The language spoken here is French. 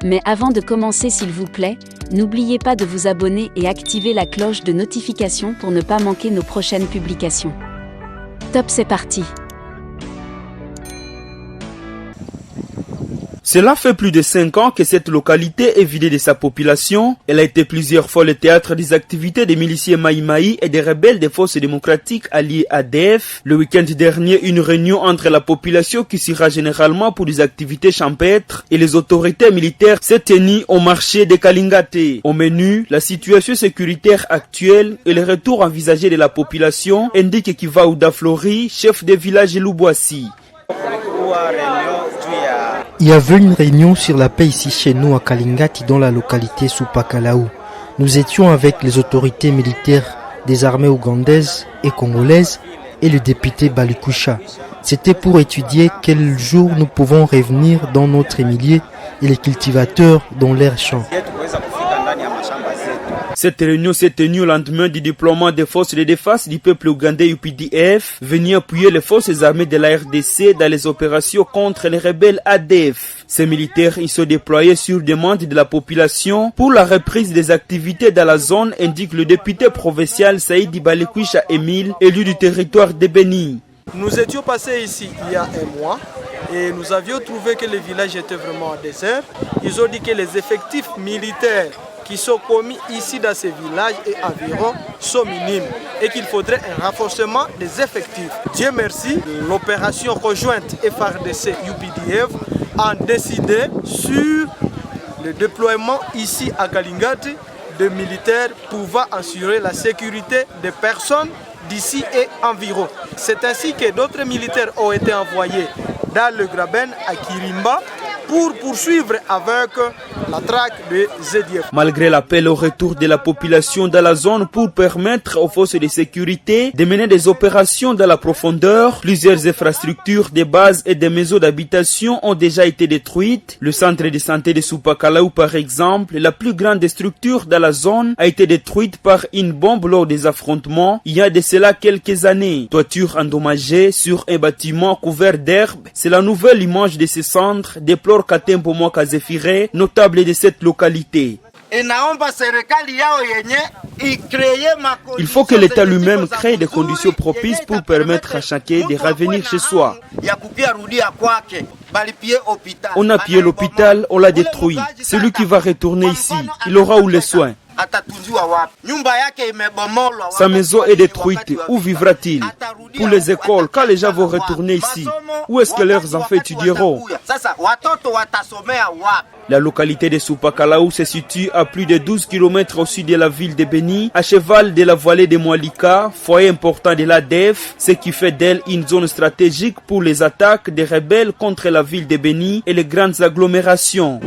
Mais avant de commencer, s'il vous plaît, n'oubliez pas de vous abonner et activer la cloche de notification pour ne pas manquer nos prochaines publications. Top, c'est parti! Cela fait plus de 5 ans que cette localité est vidée de sa population. Elle a été plusieurs fois le théâtre des activités des miliciens Maïmaï et des rebelles des forces démocratiques alliés ADF. Le week-end dernier, une réunion entre la population qui sera généralement pour des activités champêtres et les autorités militaires s'est tenue au marché de Kalingate. Au menu, la situation sécuritaire actuelle et le retour envisagé de la population, indique Kivaouda Flori, chef de village Lubwasi. Il y avait une réunion sur la paix ici chez nous à Kalingate dans la localité Supakalaou. Nous étions avec les autorités militaires des armées ougandaises et congolaises et le député Balikusha. C'était pour étudier quel jour nous pouvons revenir dans notre milieu et les cultivateurs dans leurs champs. Cette réunion s'est tenue au lendemain du déploiement des forces de défense du peuple ougandais UPDF, venus appuyer les forces armées de la RDC dans les opérations contre les rebelles ADF. Ces militaires y sont déployés sur demande de la population pour la reprise des activités dans la zone, indique le député provincial Saïdi Balikwisha Emile, élu du territoire de Beni. Nous étions passés ici il y a un mois et nous avions trouvé que le village était vraiment en désert. Ils ont dit que les effectifs militaires qui sont commis ici dans ces villages et environ sont minimes et qu'il faudrait un renforcement des effectifs. Dieu merci, l'opération conjointe FARDC UPDF a décidé sur le déploiement ici à Kalingate de militaires pouvant assurer la sécurité des personnes d'ici et environ. C'est ainsi que d'autres militaires ont été envoyés dans le Graben à Kirimba pour poursuivre avec la traque de ZDF. Malgré l'appel au retour de la population dans la zone pour permettre aux forces de sécurité de mener des opérations dans la profondeur, plusieurs infrastructures de base et des maisons d'habitation ont déjà été détruites. Le centre de santé de Supakalaou, par exemple, la plus grande structure dans la zone, a été détruite par une bombe lors des affrontements il y a de cela quelques années. Toiture endommagée sur un bâtiment couvert d'herbe, c'est la nouvelle image de ce centre, déplore Katembo Mwakazefire, notable de cette localité. Il faut que l'État lui-même crée des conditions propices pour permettre à chacun de revenir chez soi. On a pillé l'hôpital, on l'a détruit. Celui qui va retourner ici, il aura où les soins? Sa maison est détruite, où vivra-t-il? Pour les écoles, quand les gens vont retourner ici, où est-ce que leurs enfants étudieront? La localité de Supakalaou se situe à plus de 12 km au sud de la ville de Beni, à cheval de la vallée de Mwalika, foyer important de l'ADF, ce qui fait d'elle une zone stratégique pour les attaques des rebelles contre la ville de Beni et les grandes agglomérations.